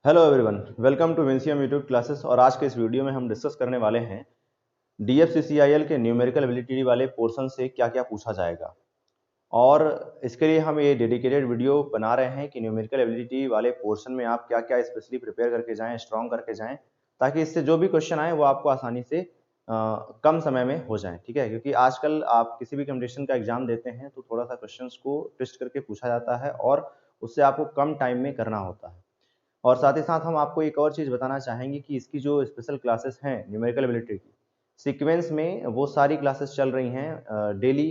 Hello everyone, welcome to विंसियम YouTube classes. और आज के इस वीडियो में हम डिस्कस करने वाले हैं DFCCIL के न्यूमेरिकल एबिलिटी वाले पोर्शन से क्या क्या पूछा जाएगा। और इसके लिए हम ये डेडिकेटेड वीडियो बना रहे हैं कि न्यूमेरिकल एबिलिटी वाले पोर्शन में आप क्या क्या स्पेशली प्रिपेयर करके जाएं, स्ट्रॉन्ग करके जाएं, ताकि इससे जो भी क्वेश्चन आए वो आपको आसानी से कम समय में हो जाएं। ठीक है, क्योंकि आजकल आप किसी भी कंपटीशन का एग्जाम देते हैं तो थोड़ा सा क्वेश्चंस को ट्विस्ट करके पूछा जाता है और उससे आपको कम टाइम में करना होता है। और साथ ही साथ हम आपको एक और चीज़ बताना चाहेंगे कि इसकी जो स्पेशल क्लासेस हैं न्यूमेरिकल एबिलिटी की, सीक्वेंस में वो सारी क्लासेस चल रही हैं डेली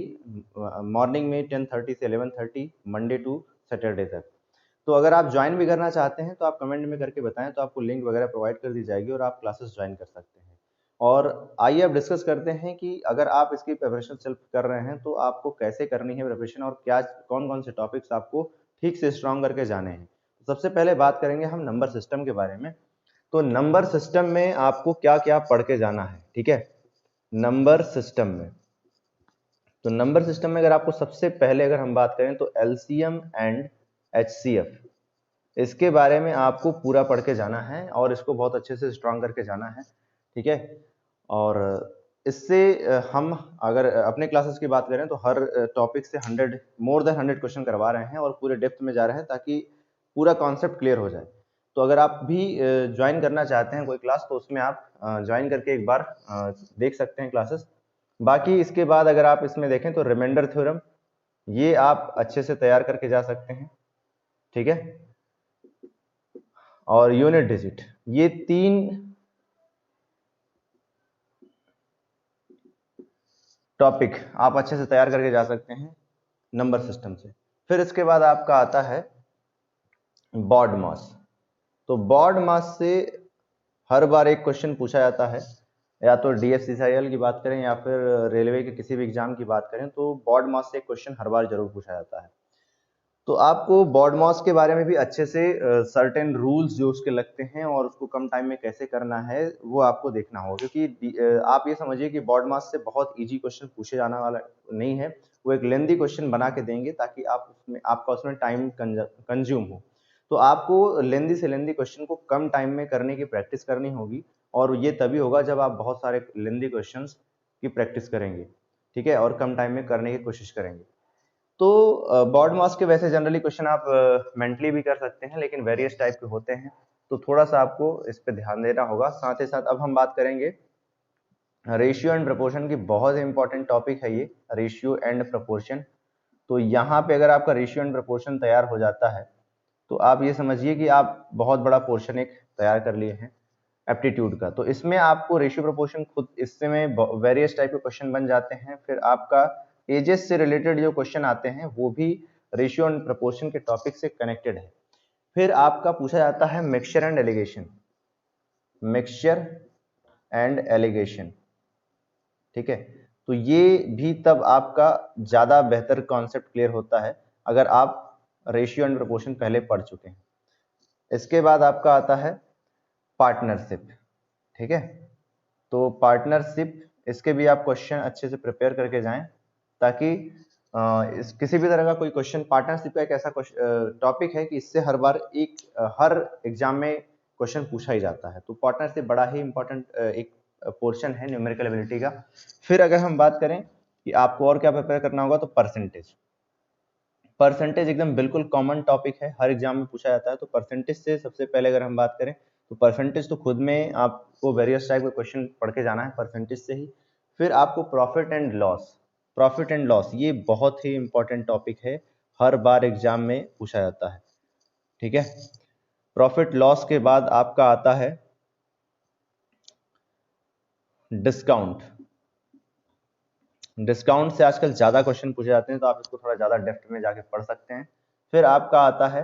मॉर्निंग में 10:30 से 11:30 मंडे टू सैटरडे तक। तो अगर आप ज्वाइन भी करना चाहते हैं तो आप कमेंट में करके बताएं, तो आपको लिंक वगैरह प्रोवाइड कर दी जाएगी और आप क्लासेस ज्वाइन कर सकते हैं। और आइए अब डिस्कस करते हैं कि अगर आप इसकी प्रिपरेशन सेल्फ कर रहे हैं तो आपको कैसे करनी है प्रिपरेशन और क्या कौन कौन से टॉपिक्स आपको ठीक से स्ट्रॉन्ग करके जाने हैं। सबसे पहले बात करेंगे हम नंबर सिस्टम के बारे में। तो नंबर सिस्टम में आपको क्या क्या पढ़ के जाना है, ठीक है। नंबर सिस्टम में, तो नंबर सिस्टम में अगर आपको सबसे पहले अगर हम बात करें तो LCM एंड HCF, इसके बारे में आपको पूरा पढ़ के जाना है और इसको बहुत अच्छे से स्ट्रॉन्ग करके जाना है, ठीक है। और इससे हम अगर अपने क्लासेस की बात करें तो हर टॉपिक से 100 मोर देन 100 क्वेश्चन करवा रहे हैं और पूरे डेप्थ में जा रहे हैं ताकि पूरा कॉन्सेप्ट क्लियर हो जाए। तो अगर आप भी ज्वाइन करना चाहते हैं कोई क्लास तो उसमें आप ज्वाइन करके एक बार देख सकते हैं क्लासेस। बाकी इसके बाद अगर आप इसमें देखें तो रिमाइंडर थ्योरम, ये आप अच्छे से तैयार करके जा सकते हैं, ठीक है। और यूनिट डिजिट, ये तीन टॉपिक आप अच्छे से तैयार करके जा सकते हैं नंबर सिस्टम से। फिर इसके बाद आपका आता है बॉड मास। तो बॉड मास से हर बार एक क्वेश्चन पूछा जाता है, या तो DFCCIL की बात करें या फिर रेलवे के किसी भी एग्जाम की बात करें तो बॉड मास से एक क्वेश्चन हर बार जरूर पूछा जाता है। तो आपको बॉड मास के बारे में भी अच्छे से सर्टेन रूल्स जो उसके लगते हैं और उसको कम टाइम में कैसे करना है वो आपको देखना होगा, क्योंकि आप ये समझिए कि बॉड मास से बहुत इजी क्वेश्चन पूछे जाने वाला नहीं है, वो एक लेंथी क्वेश्चन बना के देंगे ताकि आपका उसमें टाइम कंज्यूम हो। तो आपको लेंथी से लेंथी क्वेश्चन को कम टाइम में करने की प्रैक्टिस करनी होगी, और ये तभी होगा जब आप बहुत सारे लेंथी क्वेश्चंस की प्रैक्टिस करेंगे, ठीक है, और कम टाइम में करने की कोशिश करेंगे। तो बॉड मास के वैसे जनरली क्वेश्चन आप मेंटली भी कर सकते हैं, लेकिन वेरियस टाइप के होते हैं, तो थोड़ा सा आपको इस पे ध्यान देना होगा। साथ ही साथ अब हम बात करेंगे रेशियो एंड प्रपोर्शन की। बहुत इंपॉर्टेंट टॉपिक है ये, रेशियो एंड प्रपोर्शन। तो यहाँ पे अगर आपका रेशियो एंड प्रपोर्शन तैयार हो जाता है तो आप ये समझिए कि आप बहुत बड़ा पोर्शन एक तैयार कर लिए हैं एप्टीट्यूड का। तो इसमें आपको रेशियो प्रोपोर्शन खुद इससे में वेरियस टाइप के क्वेश्चन बन जाते हैं। फिर आपका एजेस से रिलेटेड जो क्वेश्चन आते हैं वो भी रेशियो एंड प्रोपोर्शन के टॉपिक से कनेक्टेड है। फिर आपका पूछा जाता है mixture and allegation, mixture and allegation, ठीक है। तो ये भी तब आपका ज्यादा बेहतर कॉन्सेप्ट क्लियर होता है अगर आप रेशियो एंड प्रोपोर्शन पहले पढ़ चुके हैं। इसके बाद आपका आता है पार्टनरशिप, ठीक है। तो पार्टनरशिप, इसके भी आप क्वेश्चन अच्छे से प्रिपेयर करके जाएं ताकि इस किसी भी तरह का कोई क्वेश्चन, पार्टनरशिप का एक ऐसा टॉपिक है कि इससे हर बार हर एग्जाम में क्वेश्चन पूछा ही जाता है। तो पार्टनरशिप बड़ा ही इंपॉर्टेंट एक पोर्शन है न्यूमेरिकल एबिलिटी का। फिर अगर हम बात करें कि आपको और क्या प्रिपेयर करना होगा तो परसेंटेज। परसेंटेज एकदम बिल्कुल कॉमन टॉपिक है, हर एग्जाम में पूछा जाता है। तो परसेंटेज से सबसे पहले अगर हम बात करें तो परसेंटेज तो खुद में आपको वेरियस टाइप के क्वेश्चन पढ़ के जाना है परसेंटेज से ही। फिर आपको profit and loss, profit and loss ये बहुत ही इंपॉर्टेंट टॉपिक है, हर बार एग्जाम में पूछा जाता है, ठीक है। प्रॉफिट लॉस के बाद आपका आता है डिस्काउंट। डिस्काउंट से आजकल ज्यादा क्वेश्चन पूछे जाते हैं तो आप इसको थोड़ा ज्यादा डेप्थ में जाके पढ़ सकते हैं। फिर आपका आता है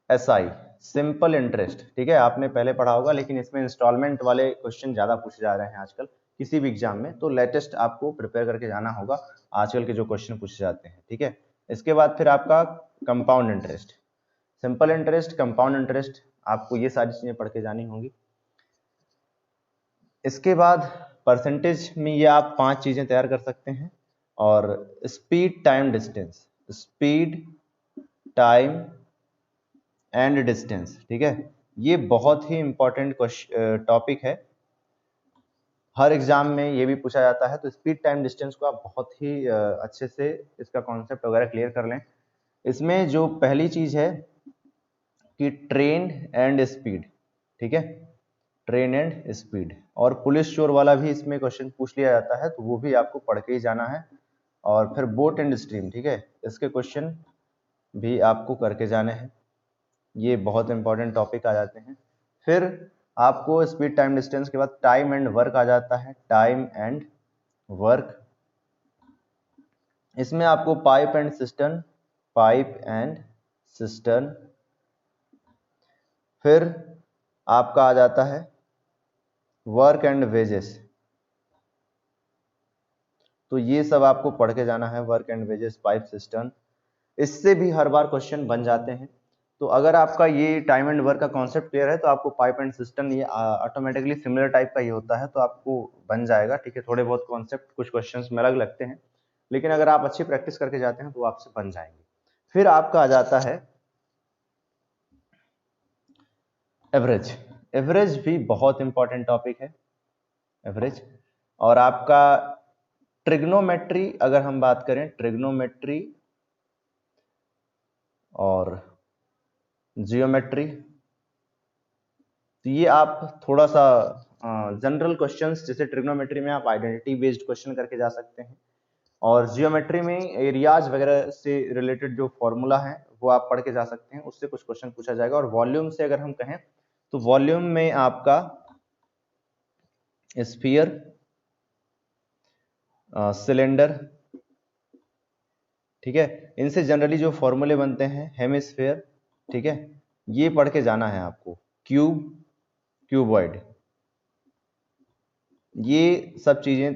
SI, सिंपल इंटरेस्ट, ठीक है। आपने पहले पढ़ा होगा, लेकिन इसमें इंस्टॉलमेंट वाले क्वेश्चन ज्यादा पूछे जा रहे हैं आजकल किसी भी एग्जाम में, तो लेटेस्ट आपको प्रिपेयर करके जाना होगा आजकल के जो क्वेश्चन पूछे जाते हैं, ठीक है। इसके बाद फिर आपका compound interest, simple interest, compound interest, आपको ये सारी चीजें पढ़ के जानी होंगी। इसके बाद परसेंटेज में ये आप 5 चीजें तैयार कर सकते हैं। और speed, time, distance, speed, time, and distance, ठीक है। ये बहुत ही इंपॉर्टेंट टॉपिक है, हर एग्जाम में ये भी पूछा जाता है। तो स्पीड टाइम डिस्टेंस को आप बहुत ही अच्छे से इसका कॉन्सेप्ट वगैरह क्लियर कर लें। इसमें जो पहली चीज है कि ट्रेन एंड स्पीड, ठीक है, ट्रेन एंड स्पीड, और पुलिस चोर वाला भी इसमें क्वेश्चन पूछ लिया जाता है, तो वो भी आपको पढ़ के ही जाना है। और फिर बोट एंड स्ट्रीम, ठीक है, इसके क्वेश्चन भी आपको करके जाने हैं, ये बहुत इंपॉर्टेंट टॉपिक आ जाते हैं। फिर आपको स्पीड टाइम डिस्टेंस के बाद टाइम एंड वर्क आ जाता है, टाइम एंड वर्क। इसमें आपको pipe and system, pipe and system. फिर आपका आ जाता है वर्क एंड वेजेस, तो ये सब आपको पढ़ के जाना है, work and wages, pipe system. इससे भी हर बार क्वेश्चन बन जाते हैं। तो अगर आपका ये टाइम एंड वर्क का कॉन्सेप्ट क्लियर है तो आपको पाइप एंड सिस्टम ये ऑटोमेटिकली सिमिलर टाइप का ही होता है, तो आपको बन जाएगा, ठीक है। थोड़े बहुत कॉन्सेप्ट कुछ क्वेश्चंस में अलग लगते हैं, लेकिन अगर आप अच्छी प्रैक्टिस करके जाते हैं तो आपसे बन जाएंगे। फिर आपका आ जाता है एवरेज। एवरेज भी बहुत इंपॉर्टेंट टॉपिक है, एवरेज। और आपका ट्रिग्नोमेट्री, अगर हम बात करें ट्रिग्नोमेट्री और जियोमेट्री, तो ये आप थोड़ा सा जनरल क्वेश्चंस, जैसे ट्रिग्नोमेट्री में आप आइडेंटिटी बेस्ड क्वेश्चन करके जा सकते हैं, और जियोमेट्री में एरियाज वगैरह से रिलेटेड जो फॉर्मूला है वो आप पढ़ के जा सकते हैं, उससे कुछ क्वेश्चन पूछा जाएगा। और वॉल्यूम से अगर हम कहें तो वॉल्यूम में आपका स्फीयर, सिलेंडर, ठीक है, इनसे जनरली जो फॉर्मूले बनते हैं, हेमिस्फेयर, ठीक है, ये पढ़ के जाना है आपको। क्यूब, क्यूबॉइड, ये सब चीजें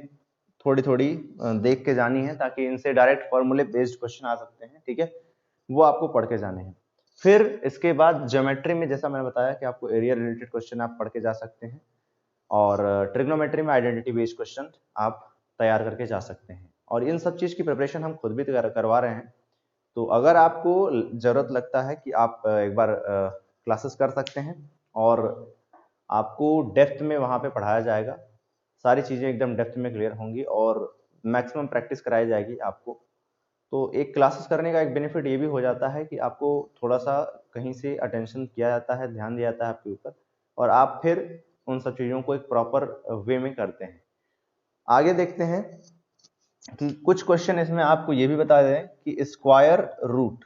थोड़ी थोड़ी देख के जानी है, ताकि इनसे डायरेक्ट फॉर्मूले बेस्ड क्वेश्चन आ सकते हैं, ठीक है, वो आपको पढ़ के जाने हैं। फिर इसके बाद ज्योमेट्री में जैसा मैंने बताया कि आपको एरिया रिलेटेड क्वेश्चन आप पढ़ के जा सकते हैं, और ट्रिग्नोमेट्री में आइडेंटिटी बेस्ड क्वेश्चन आप तैयार करके जा सकते हैं। और इन सब चीज की प्रिपरेशन हम खुद भी करवा रहे हैं, तो अगर आपको जरूरत लगता है कि आप एक बार क्लासेस कर सकते हैं, और आपको डेप्थ में वहाँ पे पढ़ाया जाएगा, सारी चीज़ें एकदम डेप्थ में क्लियर होंगी, और मैक्सिमम प्रैक्टिस कराई जाएगी आपको। तो एक क्लासेस करने का एक बेनिफिट ये भी हो जाता है कि आपको थोड़ा सा कहीं से अटेंशन किया जाता है, ध्यान दिया जाता है आपके ऊपर, और आप फिर उन सब चीज़ों को एक प्रॉपर वे में करते हैं। आगे देखते हैं कि कुछ क्वेश्चन इसमें आपको ये भी बता दें कि स्क्वायर रूट,